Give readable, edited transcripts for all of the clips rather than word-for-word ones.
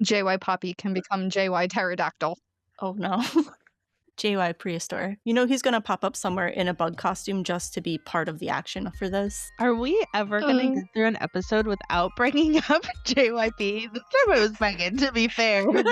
JY Poppy can become JY Pterodactyl. Oh no. JY Prehistoric. You know he's gonna pop up somewhere in a bug costume just to be part of the action for this. Are we ever going to get through an episode without bringing up JYP? This time it was Megan, to be fair. But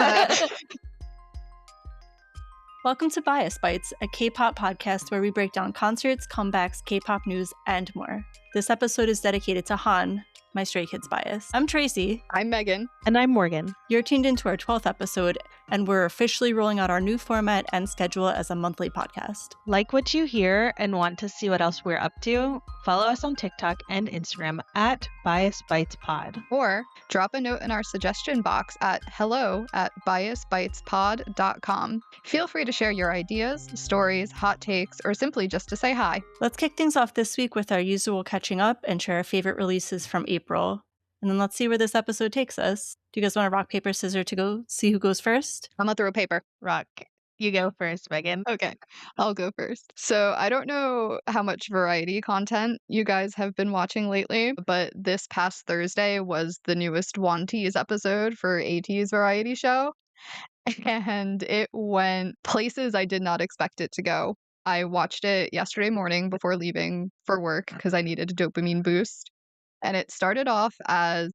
Welcome to Bias Bites, a K-pop podcast where we break down concerts, comebacks, K-pop news, and more. This episode is dedicated to Han, my Stray Kids bias. I'm Tracy. I'm Megan. And I'm Morgan. You're tuned into our 12th episode, and we're officially rolling out our new format and schedule as a monthly podcast. Like what you hear and want to see what else we're up to? Follow us on TikTok and Instagram at BiasBitesPod. Or drop a note in our suggestion box at hello@biasbitespod.com. Feel free to share your ideas, stories, hot takes, or simply just to say hi. Let's kick things off this week with our usual catching up and share our favorite releases from April. And then let's see where this episode takes us. Do you guys want to rock, paper, scissors to go see who goes first? I'm gonna throw a paper. Rock. You go first, Megan. Okay, I'll go first. So I don't know how much variety content you guys have been watching lately, but this past Thursday was the newest One Tease episode for AT's variety show. And it went places I did not expect it to go. I watched it yesterday morning before leaving for work because I needed a dopamine boost. And it started off as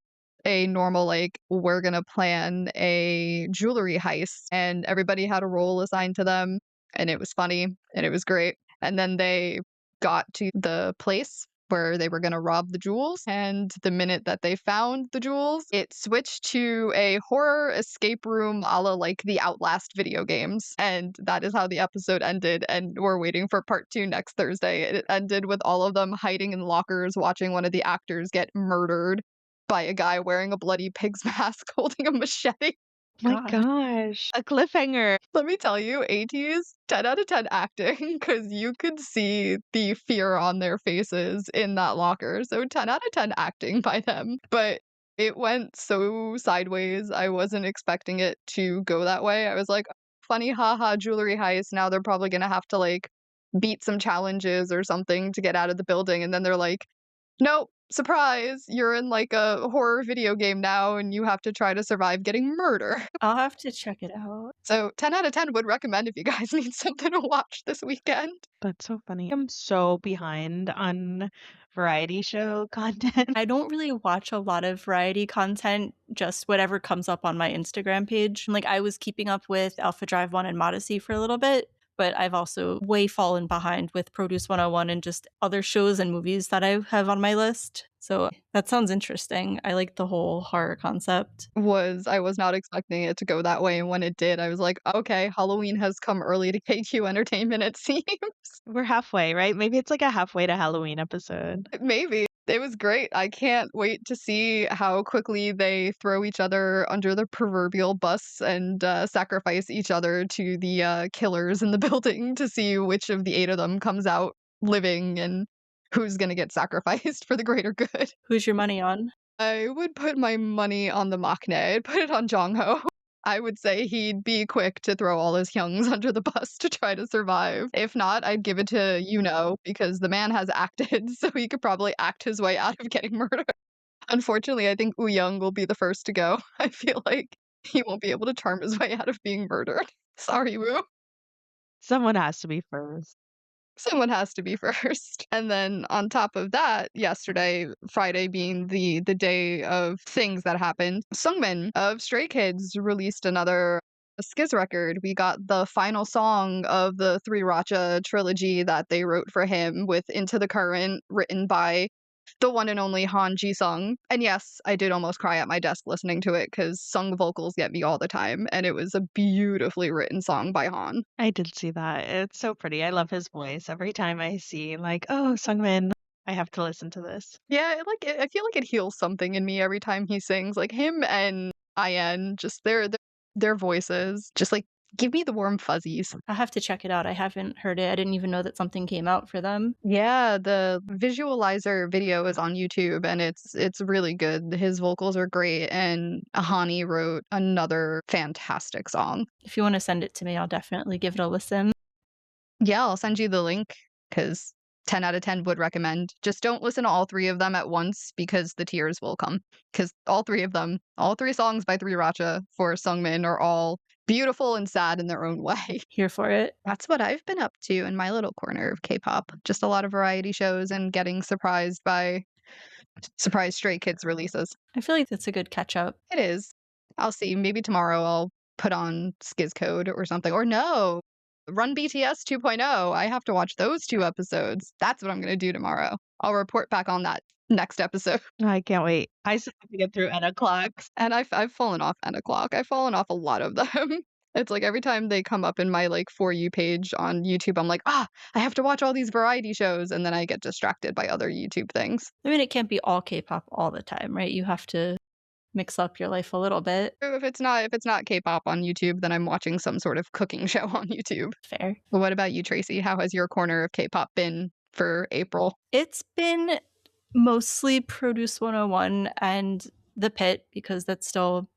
a normal, like, we're going to plan a jewelry heist, and everybody had a role assigned to them, and it was funny, and it was great. And then they got to the place where they were going to rob the jewels, and the minute that they found the jewels, it switched to a horror escape room a la like the Outlast video games, and that is how the episode ended, and we're waiting for part 2 next Thursday. It ended with all of them hiding in lockers watching one of the actors get murdered by a guy wearing a bloody pig's mask holding a machete. My gosh. A cliffhanger. Let me tell you, AT's 10 out of 10 acting, because you could see the fear on their faces in that locker. So 10 out of 10 acting by them. But it went so sideways. I wasn't expecting it to go that way. I was like, funny, haha, jewelry heist. Now they're probably going to have to like beat some challenges or something to get out of the building. And then they're like, nope, surprise, you're in like a horror video game now and you have to try to survive getting murder. I'll have to check it out. So 10 out of 10 would recommend if you guys need something to watch this weekend. That's so funny. I'm so behind on variety show content. I don't really watch a lot of variety content, just whatever comes up on my Instagram page. Like, I was keeping up with Alpha Drive 1 and Modesty for a little bit, but I've also way fallen behind with Produce 101 and just other shows and movies that I have on my list. So that sounds interesting. I like the whole horror concept. I was not expecting it to go that way, and when it did, I was like, okay, Halloween has come early to KQ Entertainment, it seems. We're halfway, right? Maybe it's like a halfway to Halloween episode. Maybe. It was great. I can't wait to see how quickly they throw each other under the proverbial bus and sacrifice each other to the killers in the building to see which of the 8 of them comes out living and who's going to get sacrificed for the greater good. Who's your money on? I would put my money on the maknae. I'd put it on Jongho. I would say he'd be quick to throw all his youngs under the bus to try to survive. If not, I'd give it to Yuno because the man has acted, so he could probably act his way out of getting murdered. Unfortunately, I think Woo-young will be the first to go. I feel like he won't be able to charm his way out of being murdered. Sorry, Woo. Someone has to be first. Someone has to be first. And then on top of that, yesterday, Friday being the day of things that happened, Sungmin of Stray Kids released another Skiz record. We got the final song of the Three Racha trilogy that they wrote for him with Into the Current, written by the one and only Han Jisung. And yes, I did almost cry at my desk listening to it because sung vocals get me all the time. And it was a beautifully written song by Han. I did see that. It's so pretty. I love his voice. Every time I see like, oh, Sungmin, I have to listen to this. Yeah, I feel like it heals something in me every time he sings. Like him and IN, just their voices, just like give me the warm fuzzies. I'll have to check it out. I haven't heard it. I didn't even know that something came out for them. Yeah, the visualizer video is on YouTube and it's really good. His vocals are great, and Ahani wrote another fantastic song. If you want to send it to me, I'll definitely give it a listen. Yeah, I'll send you the link because 10 out of 10 would recommend. Just don't listen to all 3 of them at once because the tears will come. Because all 3 of them, all 3 songs by 3 for Sungmin are all beautiful and sad in their own way. Here for it. That's what I've been up to in my little corner of K-pop. Just a lot of variety shows and getting surprised by surprise Stray Kids releases. I feel like that's a good catch up. It is. I'll see. Maybe tomorrow I'll put on Skiz Code or something. Or no, Run BTS 2.0. I have to watch those 2 episodes. That's what I'm going to do tomorrow. I'll report back on that next episode. I can't wait. I still have to get through N o'clock. And I've fallen off N o'clock. I've fallen off a lot of them. It's like every time they come up in my like For You page on YouTube, I'm like, I have to watch all these variety shows, and then I get distracted by other YouTube things. I mean, it can't be all K-pop all the time, right? You have to mix up your life a little bit. If it's not K-pop on YouTube, then I'm watching some sort of cooking show on YouTube. Fair. But what about you, Tracy? How has your corner of K-pop been for April? It's been mostly Produce 101 and The Pit because that's still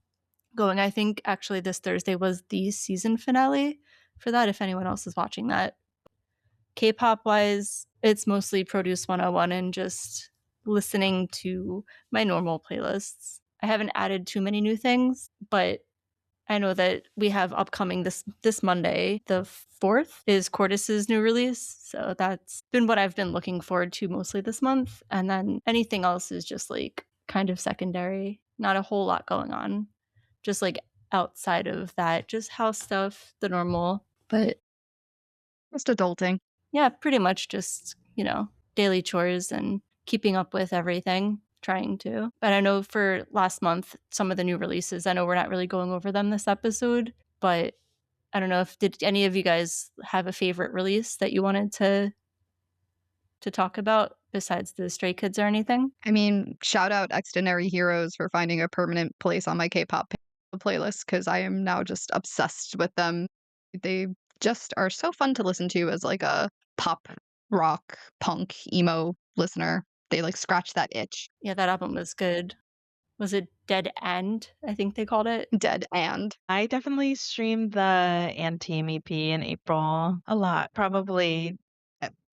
going. I think actually this Thursday was the season finale for that, if anyone else is watching that. K-pop wise, it's mostly Produce 101 and just listening to my normal playlists. I haven't added too many new things, but I know that we have upcoming this Monday, the 4th, is Cordis's new release. So that's been what I've been looking forward to mostly this month. And then anything else is just like kind of secondary. Not a whole lot going on. Just like outside of that, just house stuff, the normal. But Just adulting. yeah, pretty much just, daily chores and keeping up with everything. Trying to. But I know for last month, some of the new releases, I know we're not really going over them this episode, but I don't know if did any of you guys have a favorite release that you wanted to talk about besides the Stray Kids or anything? I mean, shout out Extraordinary Heroes for finding a permanent place on my K-pop playlist because I am now just obsessed with them. They just are so fun to listen to as like a pop, rock, punk, emo listener. They like scratch that itch. Yeah, that album was good. Was it Dead End? I think they called it. Dead and. I definitely streamed the Anteam EP in April a lot, probably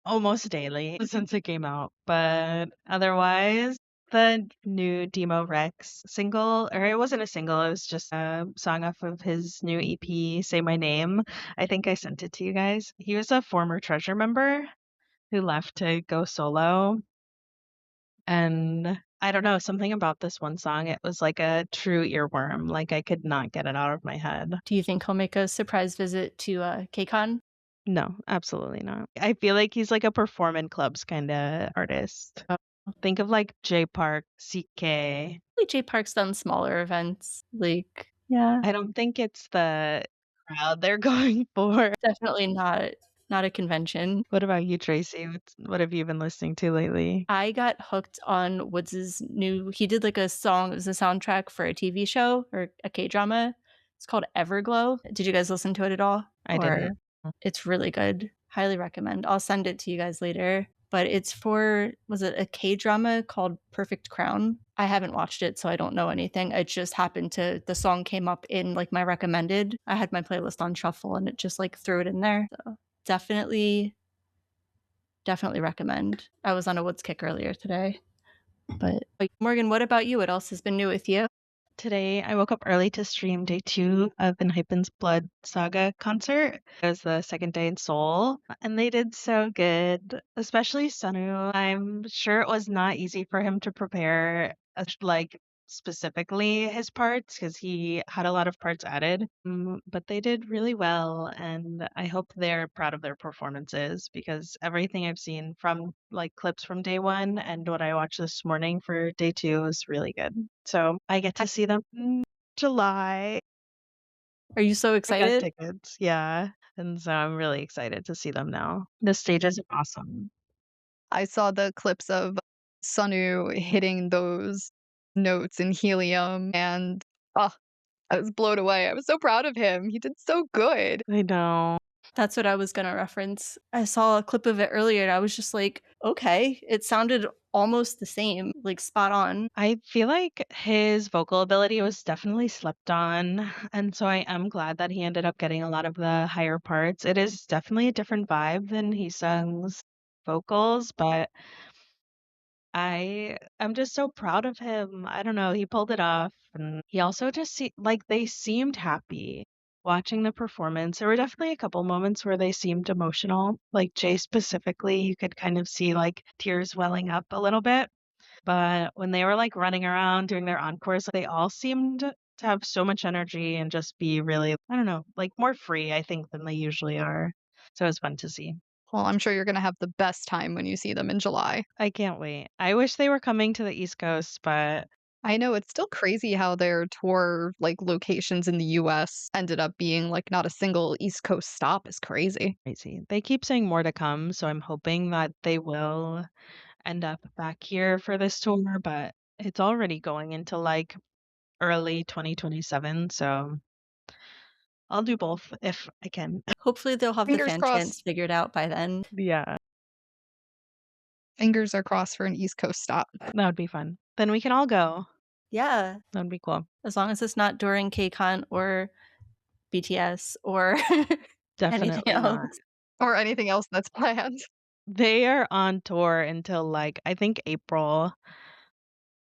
almost daily since it came out. But otherwise, the new Demo Rex single, or it wasn't a single, it was just a song off of his new EP, Say My Name. I think I sent it to you guys. He was a former Treasure member who left to go solo. And I don't know, something about this one song, it was like a true earworm. Like I could not get it out of my head. Do you think he'll make a surprise visit to KCON? No, absolutely not. I feel like he's like a perform in clubs kind of artist. Think of like J Park, CK. Like J Park's done smaller events. Like, yeah. I don't think it's the crowd they're going for. Definitely not a convention. What about you, Tracy? What have you been listening to lately? I got hooked on Woods' he did like a song, it was a soundtrack for a TV show or a K-drama. It's called Everglow. Did you guys listen to it at all? I didn't. It's really good. Highly recommend. I'll send it to you guys later. But it's was it a K-drama called Perfect Crown? I haven't watched it, so I don't know anything. It just happened the song came up in like my recommended. I had my playlist on shuffle and it just like threw it in there. So definitely recommend. I was on a Woods kick earlier today. But Morgan, what about you? What else has been new with you? Today, I woke up early to stream day 2 of Enhypen's Blood Saga concert. It was the second day in Seoul, and they did so good, especially Sunu. I'm sure it was not easy for him to prepare, like, specifically his parts, because he had a lot of parts added. But they did really well, and I hope they're proud of their performances, because everything I've seen from, like, clips from day 1 and what I watched this morning for day 2 is really good. So I get to see them in July. Are you so I got excited? tickets, yeah. And so I'm really excited to see them now. The stages are awesome. I saw the clips of Sunu hitting those notes in Helium, and I was blown away. I was so proud of him. He did so good. I know. That's what I was going to reference. I saw a clip of it earlier and I was just like, okay, it sounded almost the same, like spot on. I feel like his vocal ability was definitely slept on. And so I am glad that he ended up getting a lot of the higher parts. It is definitely a different vibe than he sings vocals, but I'm just so proud of him. I don't know, he pulled it off, and he also just like they seemed happy watching the performance. There were definitely a couple moments where they seemed emotional, like Jay specifically, you could kind of see like tears welling up a little bit. But when they were like running around doing their encores, they all seemed to have so much energy and just be really, I don't know, like more free, I think, than they usually are. So it was fun to see. Well, I'm sure you're gonna have the best time when you see them in July. I can't wait. I wish they were coming to the East Coast, but I know it's still crazy how their tour, like, locations in the US ended up being, like, not a single East Coast stop is crazy. crazy. They keep saying more to come, so I'm hoping that they will end up back here for this tour, but it's already going into like early 2027, so I'll do both if I can. Hopefully, they'll have the Fingers fan chants crossed. figured out by then. Yeah, Fingers are crossed for an East Coast stop. that would be fun. Then we can all go. Yeah, That would be cool. as long as it's not during KCON or BTS or anything Definitely else. not. Or anything else that's planned. They are on tour until like I think April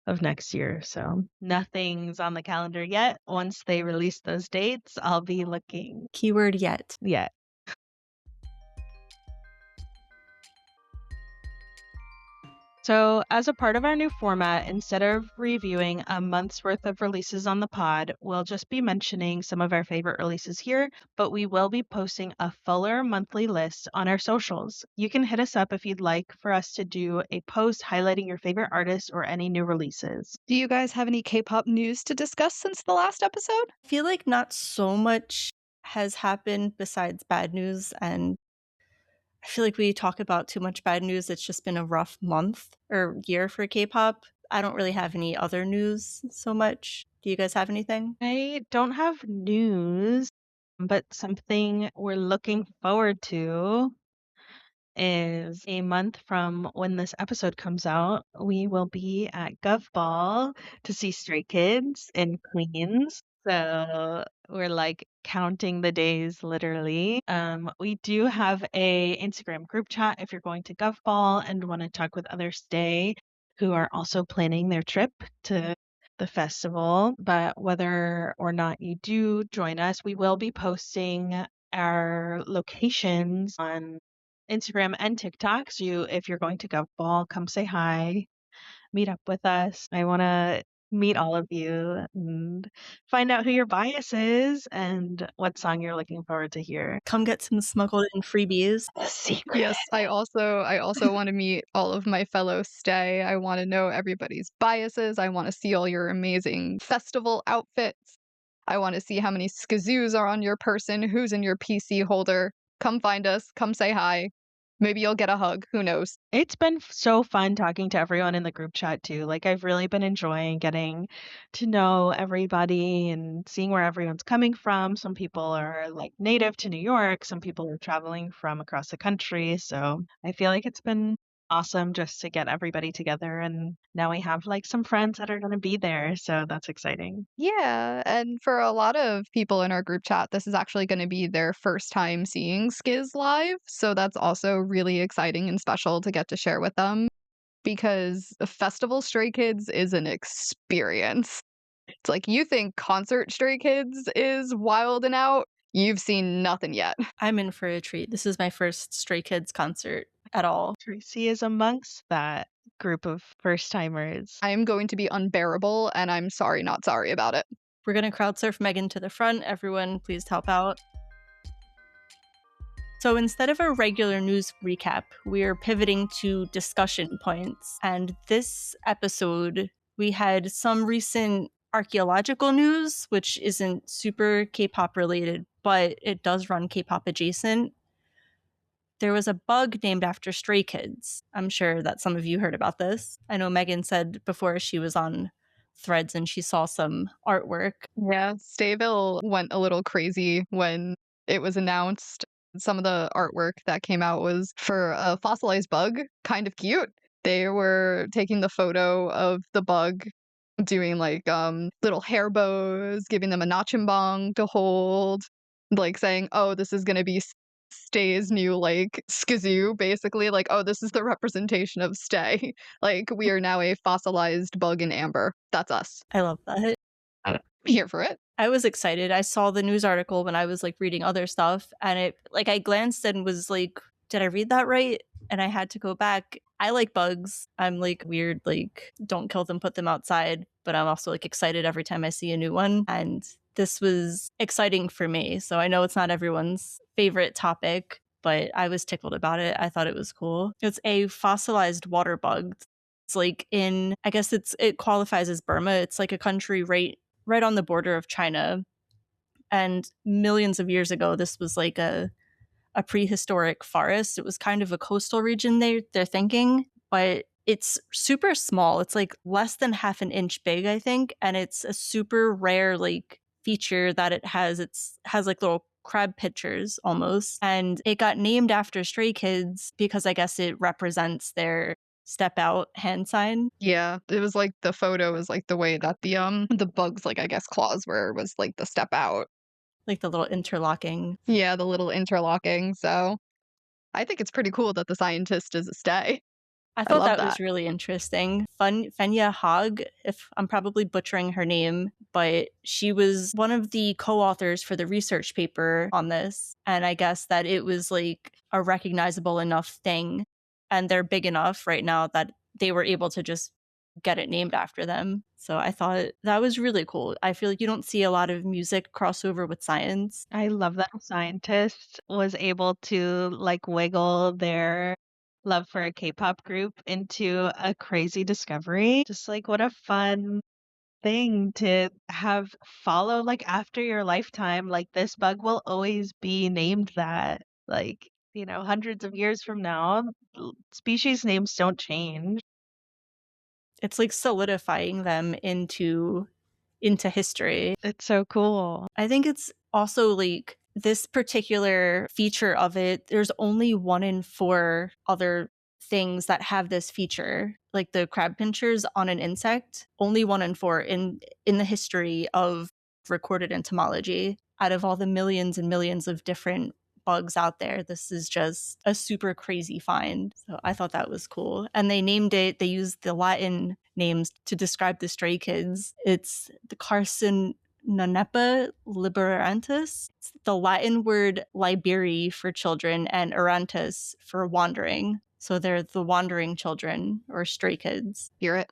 of next year, so nothing's on the calendar yet. Once they release those dates, I'll be looking. Keyword yet. Yeah. So, as a part of our new format, instead of reviewing a month's worth of releases on the pod, we'll just be mentioning some of our favorite releases here, but we will be posting a fuller monthly list on our socials. You can hit us up if you'd like for us to do a post highlighting your favorite artists or any new releases. Do you guys have any K-pop news to discuss since the last episode? I feel like not so much has happened besides bad news, and I feel like we talk about too much bad news. It's just been a rough month or year for K-pop. I don't really have any other news so much. Do you guys have anything? I don't have news, but something we're looking forward to is a month from when this episode comes out. We will be at Gov Ball to see Stray Kids in Queens. So we're like counting the days literally. We do have a Instagram group chat if you're going to Gov Ball and want to talk with other Stay who are also planning their trip to the festival. But whether or not you do join us, we will be posting our locations on Instagram and TikTok. So if you're going to Gov Ball, come say hi, meet up with us. I want to meet all of you and find out who your bias is and what song you're looking forward to hear. Come get some smuggled in freebies. The secret. Yes, I also want to meet all of my fellow stay. I want to know everybody's biases. I want to see all your amazing festival outfits. I want to see how many skazoos are on your person, who's in your PC holder. Come find us, come say hi. Maybe you'll get a hug, who knows. It's been so fun talking to everyone in the group chat too. Like I've really been enjoying getting to know everybody and seeing where everyone's coming from. Some people are like native to New York, some people are traveling from across the country. So I feel like it's been awesome just to get everybody together, and now we have like some friends that are going to be there, so that's exciting. Yeah, and for a lot of people in our group chat, this is actually going to be their first time seeing Skiz live. So that's also really exciting and special to get to share with them because Festival Stray Kids is an experience. It's like you think concert Stray Kids is wild and out, you've seen nothing yet. I'm in for a treat. This is my first Stray Kids concert at all. Tracy is amongst that group of first timers. I am going to be unbearable, and I'm sorry, not sorry about it. We're going to crowd surf Megan to the front. Everyone, please help out. So instead of a regular news recap, we're pivoting to discussion points. And this episode, we had some recent archaeological news, which isn't super K-pop related, but it does run K-pop adjacent. There was a bug named after Stray Kids. I'm sure that some of you heard about this. I know Megan said before she was on Threads and she saw some artwork. Yeah, Stayville went a little crazy when it was announced. Some of the artwork that came out was for a fossilized bug, kind of cute. They were taking the photo of the bug doing like little hair bows, giving them a nachimbang to hold, like saying, "Oh, this is going to be Stay's new, like, skazoo, basically, like, "Oh, this is the representation of Stay." Like, "We are now a fossilized bug in amber. That's us." I love that. Here for it. I was excited. I saw the news article when I was like reading other stuff, and it like I glanced and was like, did I read that right? And I had to go back. I like bugs. I'm like weird, like don't kill them, put them outside, but I'm also like excited every time I see a new one. And this was exciting for me. So I know it's not everyone's favorite topic, but I was tickled about it. I thought it was cool. It's a fossilized water bug. It's like in I guess it qualifies as Burma. It's like a country right on the border of China. And millions of years ago, this was like a prehistoric forest. It was kind of a coastal region they're thinking, but it's super small. It's like less than half an inch big, I think, and it's a super rare like feature that it has. It's has like little crab pitchers almost, and it got named after stray kids because I guess it represents their step out hand sign. Yeah, it was like the photo is like the way that the bugs, like, I guess, claws were was, like, the step out. Like the little interlocking. Yeah, the little interlocking, so I think it's pretty cool that the scientist is a Stay. I I thought love that that. was really interesting. Fenya Hogg, if I'm probably butchering her name, but she was one of the co-authors for the research paper on this. And I guess that it was like a recognizable enough thing. And they're big enough right now that they were able to just get it named after them. So I thought that was really cool. I feel like you don't see a lot of music crossover with science. I love that a scientist was able to like wiggle their love for a K-pop group into a crazy discovery. Just like what a fun thing to have follow like after your lifetime. Like this bug will always be named that. Like, hundreds of years from now, species names don't change. It's like solidifying them into history. It's so cool. I think it's also like this particular feature of it, there's only 1 in 4 other things that have this feature, like the crab pinchers on an insect, only 1 in 4 in the history of recorded entomology. Out of all the millions and millions of different bugs out there, this is just a super crazy find. So I thought that was cool. And they named it, they used the Latin names to describe the stray kids. It's the Carson Nonepa liberantis. It's the Latin word liberi for children and erantus for wandering. So they're the wandering children or stray kids. Hear it.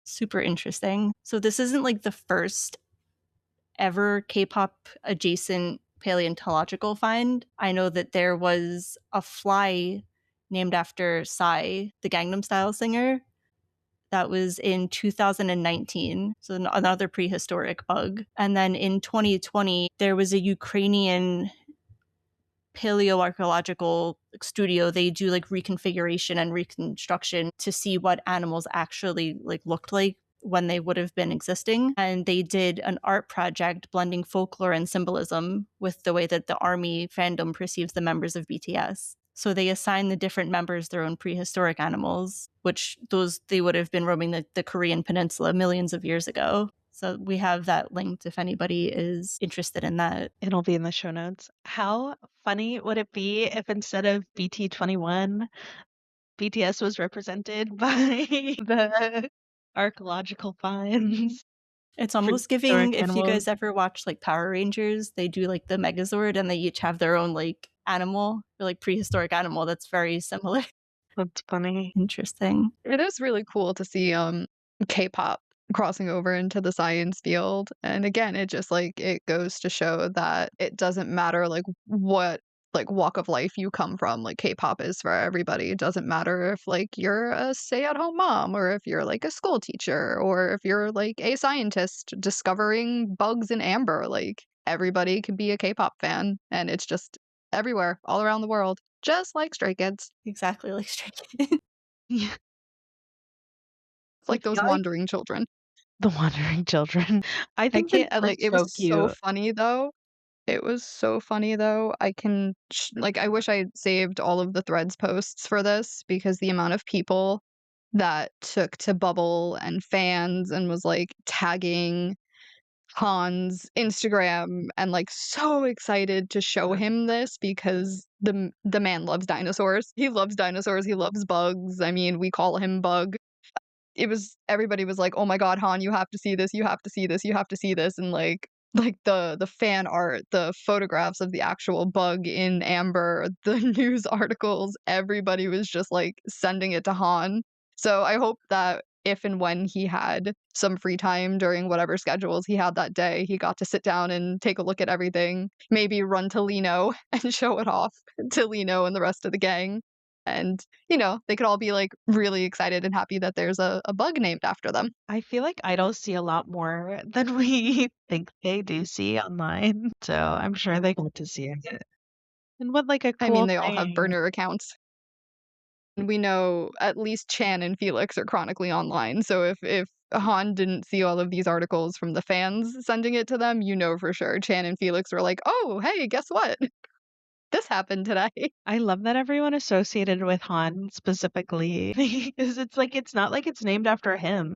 Super interesting. So this isn't like the first ever K-pop adjacent paleontological find. I know that there was a fly named after Psy, the Gangnam Style singer. That was in 2019, so another prehistoric bug. And then in 2020, there was a Ukrainian paleoarchaeological studio. They do like reconfiguration and reconstruction to see what animals actually like looked like when they would have been existing. And they did an art project blending folklore and symbolism with the way that the army fandom perceives the members of BTS. So they assign the different members their own prehistoric animals, which those they would have been roaming the Korean peninsula millions of years ago. So we have that linked if anybody is interested in that. It'll be in the show notes. How funny would it be if instead of BT21, BTS was represented by the archaeological finds? It's almost Prehistoric giving, if you animals. guys ever watch like Power Rangers, they do like the Megazord and they each have their own like animal or like prehistoric animal that's very similar. That's funny. Interesting. It is really cool to see K-pop crossing over into the science field. And again, it just like it goes to show that it doesn't matter like what like walk of life you come from. Like K-pop is for everybody. It doesn't matter if like you're a stay-at-home mom or if you're like a school teacher or if you're like a scientist discovering bugs in amber. Like everybody can be a K-pop fan and it's just everywhere, all around the world, just like Stray Kids. Exactly like Stray Kids. Yeah. It's I like those feel like wandering children. the wandering children. I I think the can't name like, is it was so so cute. funny, though. It was so funny, though. I can sh like, I wish I saved all of the Threads posts for this because the amount of people that took to Bubble and fans and was, like, tagging Han's Instagram and, like, so excited to show him this because the man loves dinosaurs. He loves dinosaurs, he loves bugs. I mean, we call him Bug. It was everybody was like, "Oh my god, Han, you have to see this, you have to see this, you have to see this," and, like, the fan art, the photographs of the actual bug in amber, the news articles, everybody was just, like, sending it to Han. So, I hope that if and when he had some free time during whatever schedules he had that day, he got to sit down and take a look at everything, maybe run to Lino and show it off to Lino and the rest of the gang, and they could all be, like, really excited and happy that there's a bug named after them. I feel like idols see a lot more than we think they do see online. So I'm sure they got to see it. And what like a I mean, cool they all have thing. burner accounts. And we know at least Chan and Felix are chronically online, so if Han didn't see all of these articles from the fans sending it to them, for sure Chan and Felix were like, "Oh, hey, guess what? This happened today." I love that everyone associated with Han specifically because it's like it's not like it's named after him.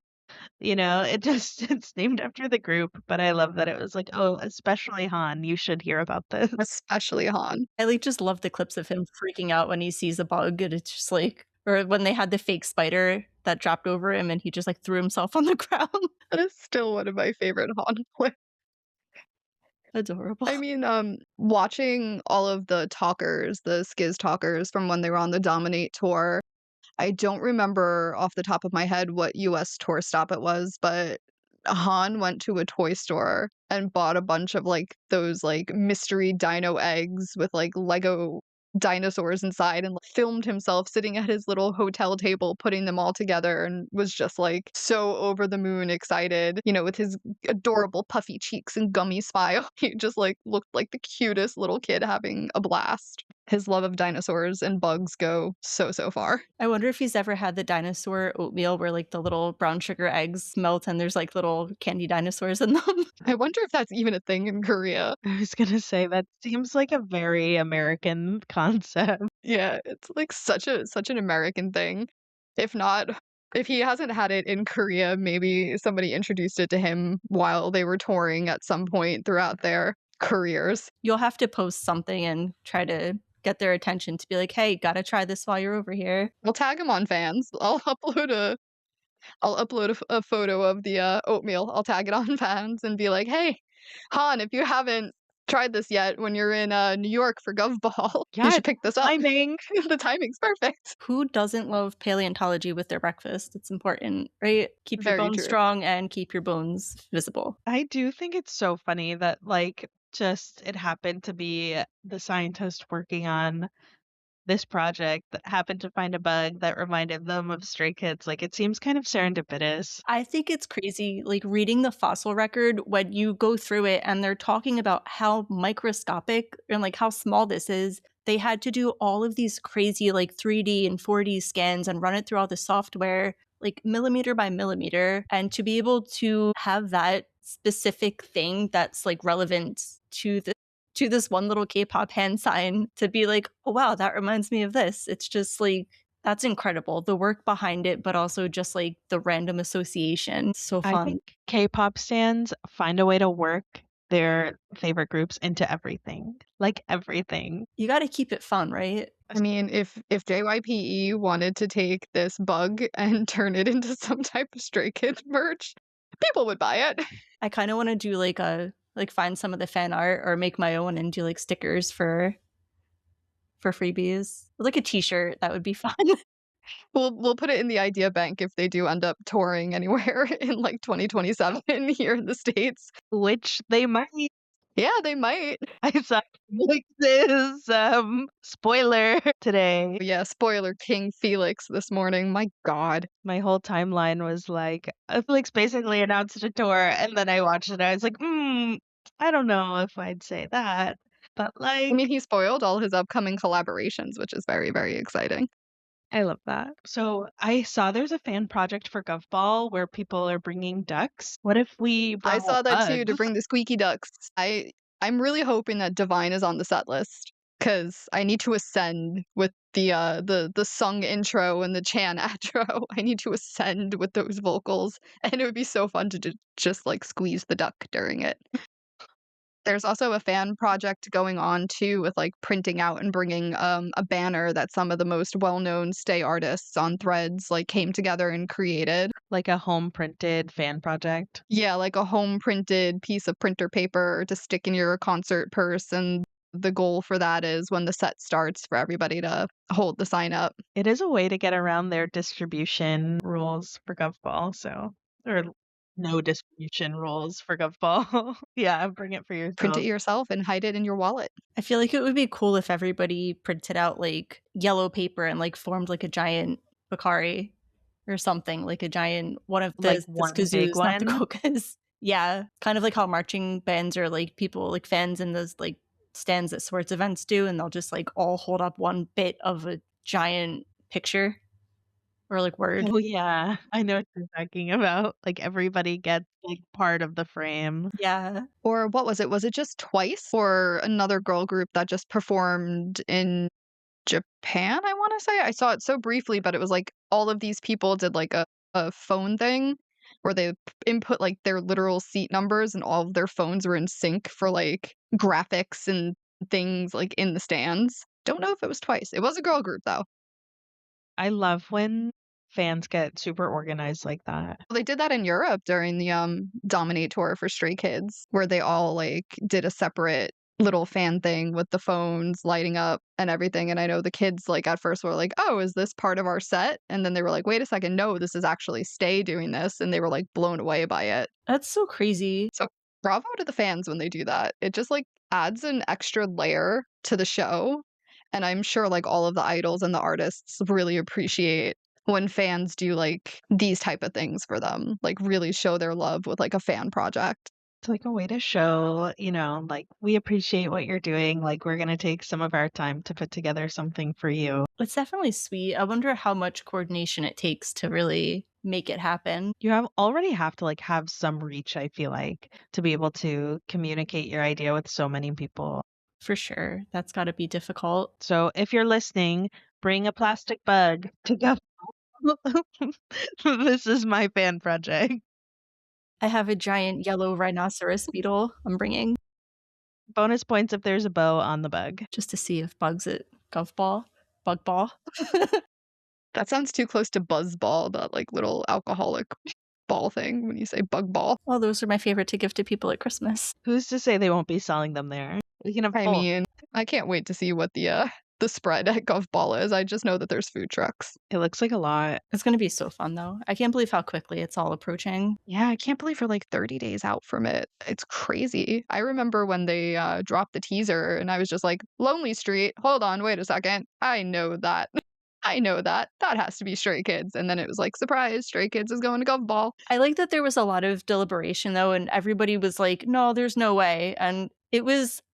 It just it's named after the group, but I love that it was like, "Oh, especially Han, you should hear about this." Especially Han. I like just love the clips of him freaking out when he sees a bug, and it's just like, or when they had the fake spider that dropped over him and he just like threw himself on the ground. That is still one of my favorite Han clips. Adorable. I mean, watching all of the talkers, the Skiz talkers from when they were on the Dominate tour, I don't remember off the top of my head what US tour stop it was, but Han went to a toy store and bought a bunch of, like, those, like, mystery dino eggs with, like, Lego dinosaurs inside and, like, filmed himself sitting at his little hotel table putting them all together and was just, like, so over the moon excited, with his adorable puffy cheeks and gummy smile. He just, like, looked like the cutest little kid having a blast. His love of dinosaurs and bugs go so, so far. I wonder if he's ever had the dinosaur oatmeal where like the little brown sugar eggs melt and there's like little candy dinosaurs in them. I wonder if that's even a thing in Korea. I was gonna say that seems like a very American concept. Yeah, it's, like, such an American thing. If not if he hasn't had it in Korea, maybe somebody introduced it to him while they were touring at some point throughout their careers. You'll have to post something and try to get their attention to be like, "Hey, gotta try this while you're over here." I'll tag him on Fans. I'll upload a photo of the, oatmeal. I'll tag it on Fans and be like, "Hey, Han, if you haven't tried this yet when you're in, New York for Gov Ball, you Yeah, should pick this up. timing. The timing's perfect." Who doesn't love paleontology with their breakfast? It's important, right? Keep your Very bones true. strong and keep your bones visible. I do think it's so funny that like just it happened to be the scientist working on this project that happened to find a bug that reminded them of Stray Kids. Like it seems kind of serendipitous. I think it's crazy, like reading the fossil record when you go through it and they're talking about how microscopic and like how small this is. They had to do all of these crazy like 3D and 4D scans and run it through all the software, like millimeter by millimeter. And to be able to have that specific thing that's like relevant to this one little K-pop hand sign to be like, oh wow, that reminds me of this. It's just like that's incredible. The work behind it, but also just like the random association. So I fun. think K-pop stands find a way to work their favorite groups into everything. Like everything. You got to keep it fun, right? I mean, if JYPE wanted to take this bug and turn it into some type of Stray Kids merch, people would buy it. I kind of want to do like find some of the fan art or make my own and do like stickers for freebies. Like a t-shirt, that would be fun. We'll put it in the idea bank if they do end up touring anywhere in, like, 2027 here in the States. Which they might. Yeah, they might. I saw Felix's spoiler today. Yeah, spoiler King Felix this morning. My god. My whole timeline was like Felix basically announced a tour, and then I watched it. I was like, I don't know if I'd say that, but I mean, like, he spoiled all his upcoming collaborations, which is very, very exciting. I love that. So I saw there's a fan project for Govball where people are bringing ducks. What if we I brought saw that too, to bugs? bring the squeaky ducks. I'm really hoping that Divine is on the set list. 'cause I need to ascend with the Sung intro and the Chan outro. I need to ascend with those vocals, and it would be so fun to just, like, squeeze the duck during it. There's also a fan project going on too with, like, printing out and bringing, a banner that some of the most well-known stay artists on Threads, like, came together and created. Like a home printed fan project. Yeah, like a home printed piece of printer paper to stick in your concert purse, and the goal for that is when the set starts for everybody to hold the sign up. It is a way to get around their distribution rules for Govball, so or no distribution rules for Govball. Yeah, bring it for Print it yourself. yourself and hide it in your wallet. I feel like it would be cool if everybody printed out like yellow paper and like formed like a giant Bakari or something, like a giant one of Like the one big skazoos, not the one. kokas. Yeah, kind of like how marching bands or like people like fans in those like stands at sports events do, and they'll just like all hold up one bit of a giant picture or like word. Oh yeah, I know what you're talking about. Like everybody gets like part of the frame. Yeah. Or what was it? Was it just Twice or another girl group that just performed in Japan, I wanna say? I saw it so briefly, but it was like all of these people did like a phone thing where they input like their literal seat numbers and all of their phones were in sync for like graphics and things like in the stands. Don't know if it was Twice. It was a girl group though. I love when fans get super organized like that. Well, they did that in Europe during the, Dominate tour for Stray Kids, where they all, like, did a separate little fan thing with the phones lighting up and everything, and I know the kids, like, at first were like, "Oh, is this part of our set?" And then they were like, "Wait a second, no, this is actually Stay doing this," and they were, like, blown away by it. That's so crazy. So, bravo to the fans when they do that. It just, like, adds an extra layer to the show, and I'm sure, like, all of the idols and the artists really appreciate when fans do, like, these type of things for them, like, really show their love with, like, a fan project. It's like a way to show, like we appreciate what you're doing. Like we're gonna take some of our time to put together something for you. It's definitely sweet. I wonder how much coordination it takes to really make it happen. You already have to like have some reach, I feel like, to be able to communicate your idea with so many people. For sure. That's got to be difficult. So if you're listening, bring a plastic bug to go. This is my fan project. I have a giant yellow rhinoceros beetle I'm bringing Bonus points if there's a bow on the bug. just to see if bugs it. Govball? Bug ball? That sounds too close to Buzzball, that, like, little alcoholic ball thing when you say bug ball. Well, those are my favorite to give to people at Christmas. Who's to say they won't be selling them there? We can have I both. mean, I can't wait to see what the spread at Govball is. I just know that there's food trucks. It looks like a lot. It's going to be so fun, though. I can't believe how quickly it's all approaching. Yeah, I can't believe we're like 30 days out from it. It's crazy. I remember when they dropped the teaser and I was just like, Lonely Street, hold on, wait a second. I know that. I know that. That has to be Stray Kids. And then it was like, surprise, Stray Kids is going to Govball. I like that there was a lot of deliberation, though, and everybody was like, no, there's no way. And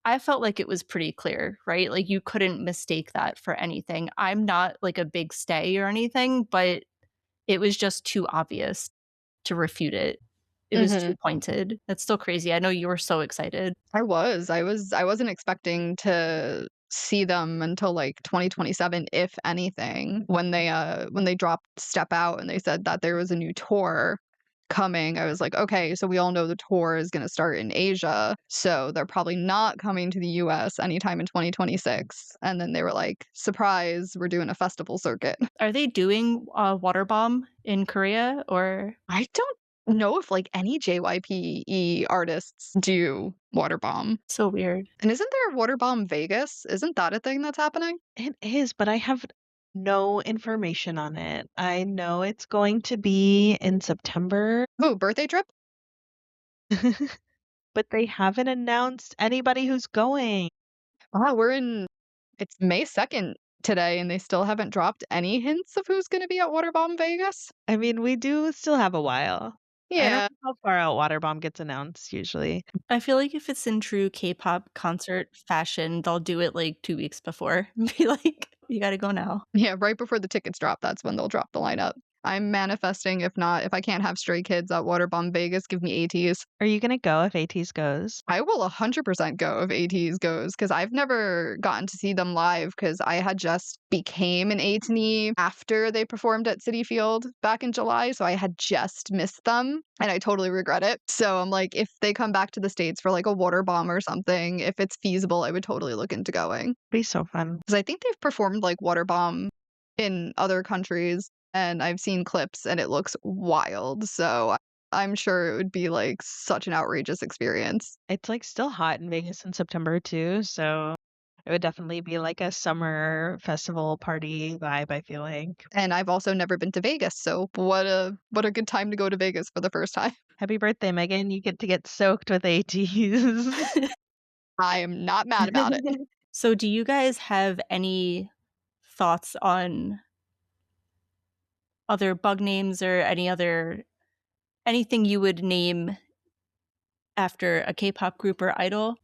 I felt like it was pretty clear, right? Like you couldn't mistake that for anything. I'm not like a big stay or anything, but it was just too obvious to refute it. It was too pointed. That's still crazy. I know you were so excited. I wasn't expecting to see them until like 2027 if anything when they dropped Step Out and they said that there was a new tour coming. I was like, okay, so we all know the tour is going to start in Asia, so they're probably not coming to the US anytime in 2026. And then they were like, surprise, we're doing a festival circuit. Are they doing Water Bomb in Korea or I don't know if like any JYPE artists do Water Bomb. so weird? And isn't there a Water Bomb Vegas? Isn't that a thing that's happening? It is, but I have no information on it. I know it's going to be in September, Oh, birthday trip? but they haven't announced anybody who's going. Wow, it's May 2nd today, and they still haven't dropped any hints of who's going to be at Water Bomb Vegas. I mean, we do still have a while. I don't Yeah. know how far out Waterbomb gets announced usually. I feel like if it's in true K-pop concert fashion, they'll do it like 2 weeks before and be like, you gotta go now. Yeah, right before the tickets drop, that's when they'll drop the lineup. I'm manifesting, if not, if I can't have Stray Kids at Waterbomb Vegas, give me ATs. Are you gonna go if ATs goes? I will 100% go if ATs goes because I've never gotten to see them live because I had just became an ATNE after they performed at Citi Field back in July, so I had just missed them and I totally regret it. So I'm like, if they come back to the States for like a water bomb or something, if it's feasible, I would totally look into going. Be so fun. Because I think they've performed like water bomb in other countries and I've seen clips and it looks wild. So I'm sure it would be like such an outrageous experience. It's like still hot in Vegas in September too, so it would definitely be like a summer festival party vibe, I feel like. And I've also never been to Vegas, so what a good time to go to Vegas for the first time. Happy birthday, Megan. You get to get soaked with ATs. I am not mad about it. So do you guys have any thoughts on other bug names or anything you would name after a K-pop group or idol?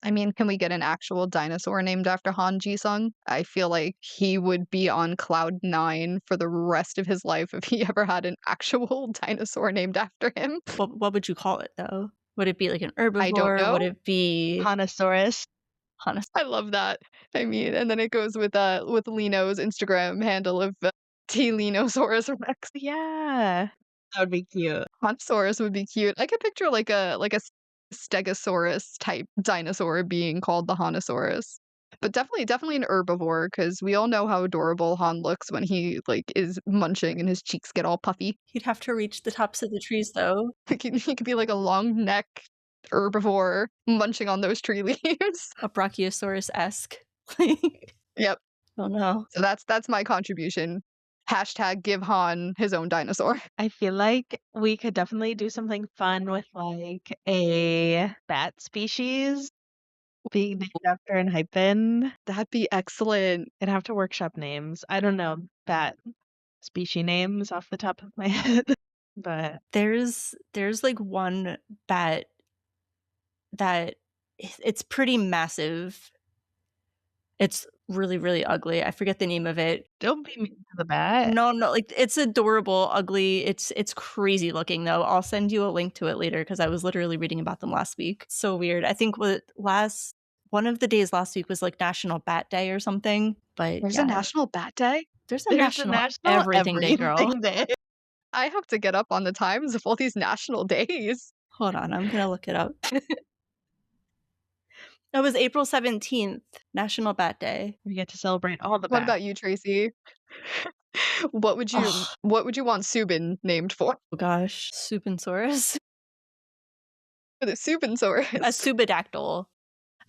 I mean, can we get an actual dinosaur named after Han Jisung? I feel like he would be on cloud nine for the rest of his life if he ever had an actual dinosaur named after him. What would you call it though? Would it be like an I don't herbivore? know. Would it be Honosaurus. I love that. I mean, and then it goes with Lino's Instagram handle of T Linosaurus Rex. Yeah. That would be cute. Honsaurus would be cute. I could picture like a Stegosaurus type dinosaur being called the Honosaurus. But definitely an herbivore because we all know how adorable Han looks when he like is munching and his cheeks get all puffy. He'd have to reach the tops of the trees though. He could be like a long neck herbivore munching on those tree leaves. A Brachiosaurus-esque. Yep. Oh no. So that's my contribution. Hashtag give Han his own dinosaur. I feel like we could definitely do something fun with like a bat species being named after an hyphen. That'd be excellent. I'd have to workshop names. I don't know bat species names off the top of my head, but There's like one bat that it's pretty massive. It's really, really ugly. I forget the name of it. don't be mean to the bat. No, like it's adorable, ugly. It's crazy looking though. I'll send you a link to it later because I was literally reading about them last week. So weird. I think one of the days last week was like National Bat Day or something. But There's yeah, a National Bat Day? there's a There's national, a national everything day, girl. everything day. I have to get up on the times of all these national days. Hold on, I'm gonna look it up. It was April 17th, National Bat Day. We get to celebrate all the What bats. about you, Tracy? What would you Ugh. what would you want Subin named for? Oh gosh, Supinsaurus. For the Subinsaurus. A Subidactyl.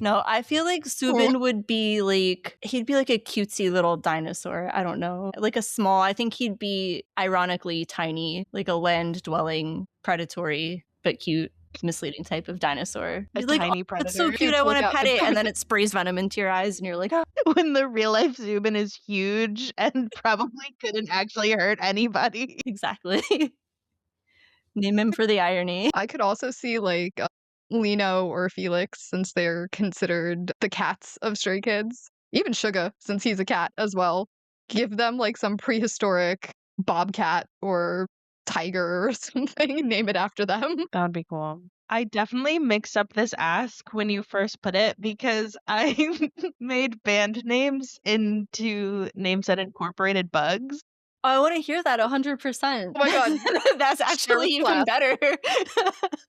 No, I feel like Subin would be like, he'd be like a cutesy little dinosaur. I don't know. Like a small, I think he'd be ironically tiny, like a land dwelling, predatory, but cute, misleading type of dinosaur. A He's like, tiny oh, that's so predator. cute. I Look want to out, pet it's it. And then coming. it sprays venom into your eyes and you're like, oh. When the real life Zubin is huge and probably couldn't actually hurt anybody. Exactly. Name him for the irony. I could also see like Lino or Felix since they're considered the cats of Stray Kids. Even Suga since he's a cat as well. Give them like some prehistoric bobcat or tiger or something. Name it after them. That would be cool. I definitely mixed up this ask when you first put it because I made band names into names that incorporated bugs. Oh, I want to hear that 100%. Oh my god. That's actually even clap. better.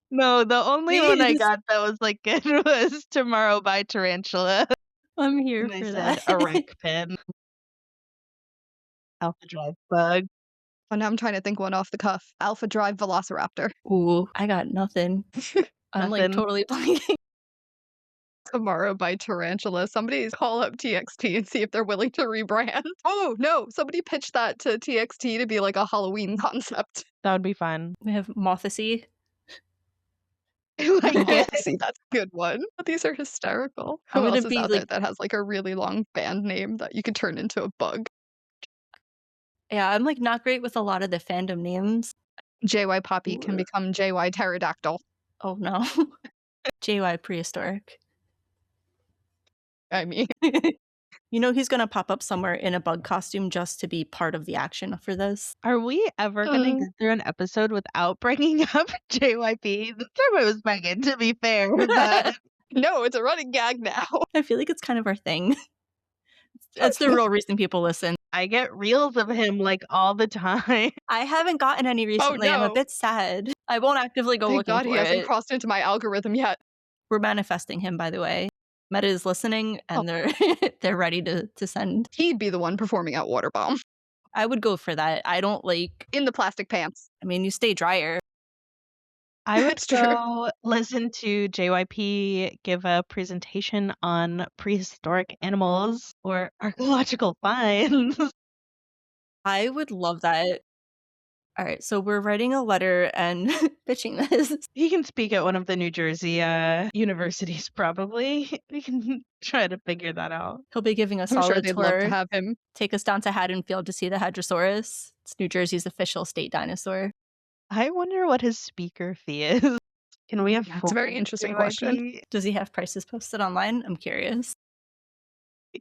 No, the only one I Please. got that was like good was Tomorrow by Tarantula. I'm here And I for said that. a rec pen. Alpha Drive bug. Oh, now I'm trying to think one off the cuff. Alpha Drive Velociraptor. Ooh, I got nothing. I'm like Nothing. totally blanking. Tomorrow by Tarantula. Somebody call up TXT and see if they're willing to rebrand. Oh no, somebody pitched that to TXT to be like a Halloween concept. That would be fun. We have Mothasy. Like it. See, that's a good one. These are hysterical. I'm Who gonna else is be, out there like- that has like a really long band name that you could turn into a bug? Yeah, I'm like not great with a lot of the fandom names. JY Poppy can become JY Pterodactyl. Oh no. JY Prehistoric. I mean, You know he's going to pop up somewhere in a bug costume just to be part of the action for this. Are we ever going to get through an episode without bringing up JYP? This time it was Megan, to be fair, but No, it's a running gag now. I feel like it's kind of our thing. It's the real reason people listen. I get reels of him like all the time. I haven't gotten any recently. I'm a no. bit sad. I won't actively go Thank looking God for he hasn't it. crossed into my algorithm yet. We're manifesting him, by the way. Meta is listening and they're ready to send. He'd be the one performing at Water Bomb. I would go for that. I don't like In the plastic pants. I mean, you stay drier. I would It's true. go listen to JYP give a presentation on prehistoric animals or archaeological finds. I would love that. All right, so we're writing a letter and pitching this. He can speak at one of the New Jersey universities, probably. We can try to figure that out. He'll be giving us I'm all sure a they'd love to tour. have him. Take us down to Haddonfield to see the Hadrosaurus. It's New Jersey's official state dinosaur. I wonder what his speaker fee is. Can we That's a very interesting question. JYP? Does he have prices posted online? I'm curious.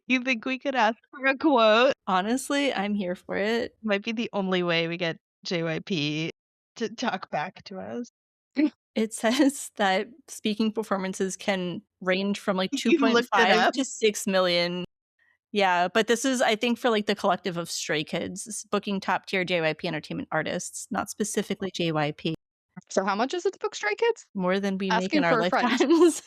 You think we could ask for a quote? Honestly, I'm here for it. Might be the only way we get JYP to talk back to us. It says that speaking performances can range from like You looked it 2.5 up? to 6 million. Yeah, but this is, I think, for like the collective of Stray Kids, it's booking top tier JYP entertainment artists, not specifically JYP. So how much is it to book Stray Kids? More than we make Asking in our for a friend. lifetimes.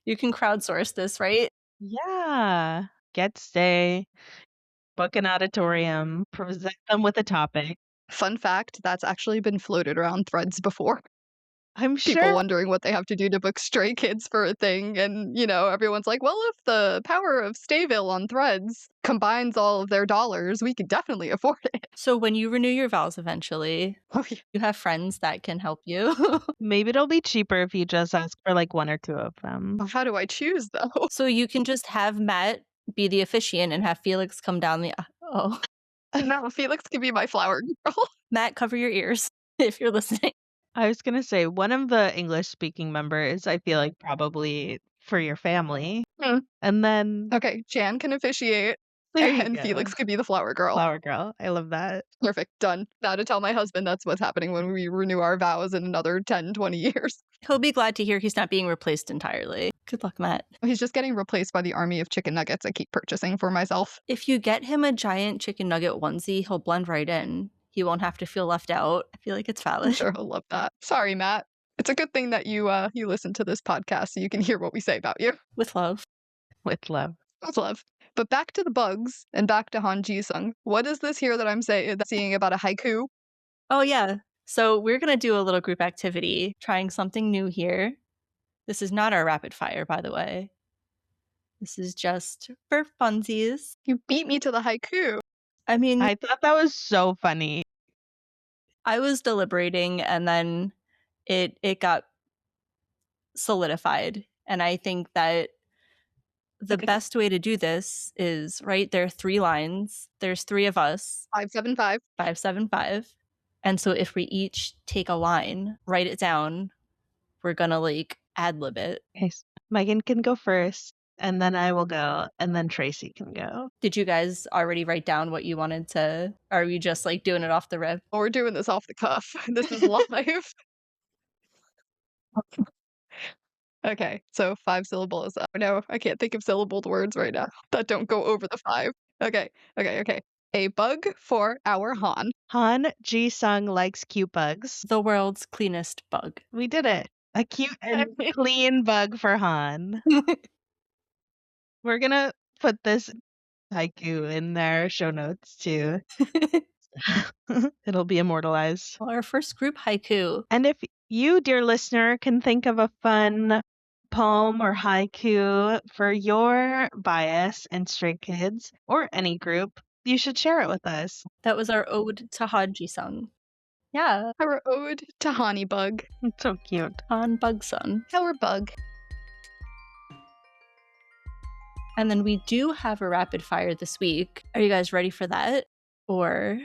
You can crowdsource this, right? Yeah. Get stay, book an auditorium, present them with a topic. Fun fact, that's actually been floated around threads before. I'm People sure wondering what they have to do to book Stray Kids for a thing, and, everyone's like, well, if the power of Stayville on threads combines all of their dollars, we could definitely afford it. So when you renew your vows eventually, Oh, yeah. you have friends that can help you. maybe it'll be cheaper if you just ask for like one or two of them. How do I choose, though? So you can just have Matt be the officiant and have Felix come down the... Oh, No, Felix can be my flower girl. Matt, cover your ears if you're listening. I was going to say, one of the English speaking members, I feel like probably for your family. Hmm. And then Okay, Jan can officiate, there you and go. Felix could be the flower girl. Flower girl. I love that. Perfect, done. Now to tell my husband that's what's happening when we renew our vows in another 10, 20 years. He'll be glad to hear he's not being replaced entirely. Good luck, Matt. He's just getting replaced by the army of chicken nuggets I keep purchasing for myself. If you get him a giant chicken nugget onesie, he'll blend right in. He won't have to feel left out. I feel like it's I'm valid. sure he'll love that. Sorry, Matt. It's a good thing that you listen to this podcast so you can hear what we say about you. With love. With love. That's love. But back to the bugs and back to Han Jisung. What is this here that I'm seeing about a haiku? Oh, yeah. So we're going to do a little group activity, trying something new here. This is not our rapid fire, by the way. This is just for funsies. You beat me to the haiku. I mean, I thought that was so funny. I was deliberating and then it got solidified. And I think that the best way to do this is, right, there are 3 lines. There's 3 of us. 575. 575. And so if we each take a line, write it down, we're gonna like ad-lib it. Okay, so Megan can go first, and then I will go, and then Tracy can go. Did you guys already write down what you wanted to, or are you just like doing it off the rip? Oh, we're doing this off the cuff. This is live. Okay, so 5 syllables. Oh no, I can't think of syllabled words right now that don't go over the 5. Okay. A bug for our Han. Han Ji-sung likes cute bugs. The world's cleanest bug. We did it. A cute and clean bug for Han. We're gonna put this haiku in their show notes too. It'll be immortalized. Well, our first group haiku. And if you, dear listener, can think of a fun poem or haiku for your bias and Stray Kids or any group, you should share it with us. That was our ode to Han Jisung. Yeah, Our ode to Honeybug. It's so cute. Han Bugsun. Our bug. And then we do have a rapid fire this week. Are you guys ready for that? Or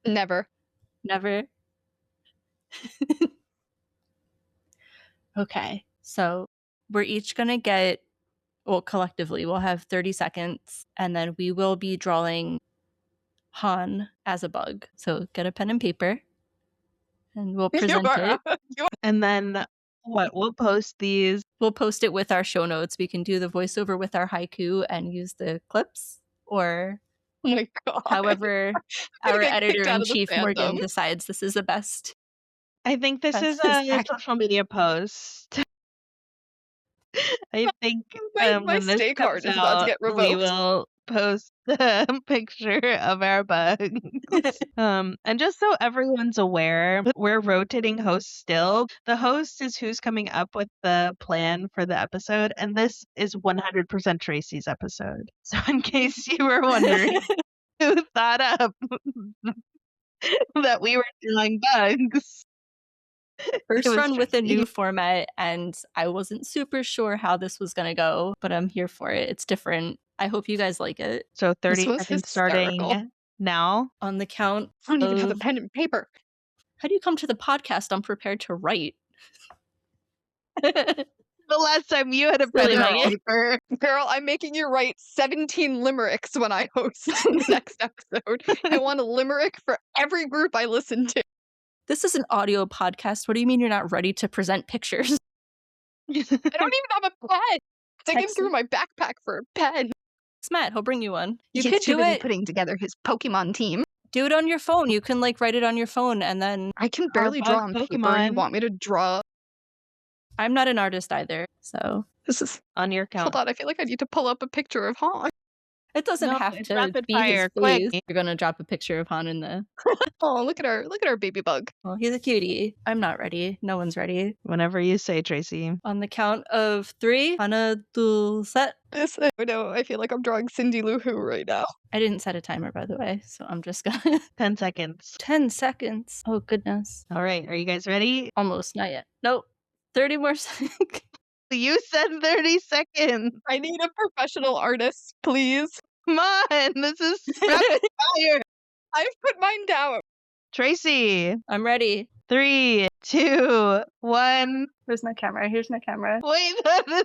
Never. never? Okay, so we're each gonna get well, collectively, we'll have 30 seconds, and then we will be drawing Han as a bug. So get a pen and paper, and we'll present it. And then what? We'll post these. We'll post it with our show notes. We can do the voiceover with our haiku and use the clips, or Oh my god. however I'm our gonna get kicked out of the editor-in-chief, Morgan, fandom. decides this is the best. I think this is Best a social media post. I think My when this stay card comes is about to out, get we revoked. will post a picture of our bugs. And just so everyone's aware, we're rotating hosts still. The host is who's coming up with the plan for the episode, and this is 100% Tracy's episode. So in case you were wondering who thought up that we were doing bugs. First It was run with a Tracy. new format, and I wasn't super sure how this was going to go, but I'm here for it. It's different. I hope you guys like it. So This 30 was seconds hysterical. starting now. On the count I don't even have the of... pen and paper. How do you come to the podcast unprepared to write? The last time you had a pen Silly and Megan. paper. Girl, I'm making you write 17 limericks when I host the next episode. I want a limerick for every group I listen to. This is an audio podcast. What do you mean you're not ready to present pictures? I don't even have a pen. Digging Text through him. my backpack for a pen. It's Matt. He'll bring you one. You He's could too do busy it. putting together his Pokemon team. Do it on your phone. You can like write it on your phone, and then I can barely bug draw on paper. You Pokemon. want me to draw? I'm not an artist either, so This is. On your Hold count. on, I feel like I need to pull up a picture of Han. it doesn't No, have it's to rapid be fire, his quick. face. You're gonna drop a picture of Han in the... Oh, look at our baby bug. Well, he's a cutie. I'm not ready. No one's ready. Whenever you say, Tracy. On the count of 3, Hana, dul, set. This, I know, I feel like I'm drawing Cindy Lou Who right now. I didn't set a timer, by the way, so I'm just gonna... 10 seconds. 10 seconds. Oh, goodness. All right, are you guys ready? Almost, not yet. Nope. 30 more seconds. You said 30 seconds. I need a professional artist, please. Come on, this is rapid fire. I've put mine down. Tracy, I'm ready. 3, 2, 1. Here's my camera. Here's my camera. Wait, that is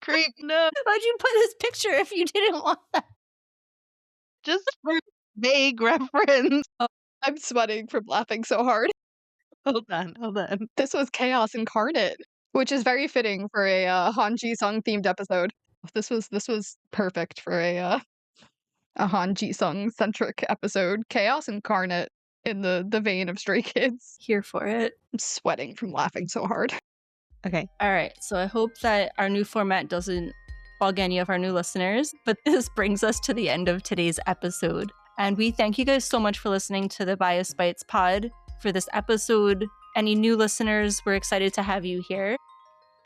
creep. No, Why'd you put his picture if you didn't want that? just for vague reference. I'm sweating from laughing so hard. Hold on. This was chaos incarnate, which is very fitting for a Han Jisung themed episode. This was perfect for a Han Jisung centric episode. Chaos incarnate in the vein of Stray Kids. Here for it. I'm sweating from laughing so hard. Okay. All right. So I hope that our new format doesn't bug any of our new listeners, but this brings us to the end of today's episode. And we thank you guys so much for listening to the Bias Bites pod for this episode. Any new listeners, we're excited to have you here.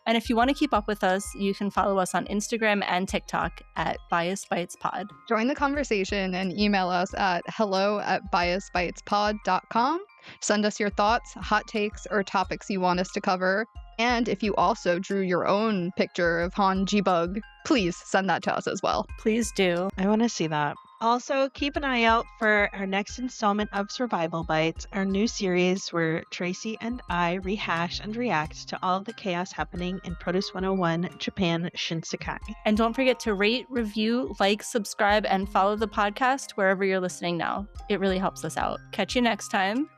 And if you want to keep up with us, you can follow us on Instagram and TikTok at Bias Bites Pod. Join the conversation and email us at hello@biasbitespod.com. Send us your thoughts, hot takes, or topics you want us to cover. And if you also drew your own picture of Han G-Bug, please send that to us as well. Please do. I want to see that. Also, keep an eye out for our next installment of Survival Bites, our new series where Tracy and I rehash and react to all of the chaos happening in Produce 101 Japan Shinsekai. And don't forget to rate, review, like, subscribe, and follow the podcast wherever you're listening now. It really helps us out. Catch you next time.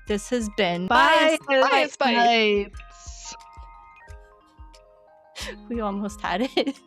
This has been Bye! Bias Bites. Bites. We almost had it.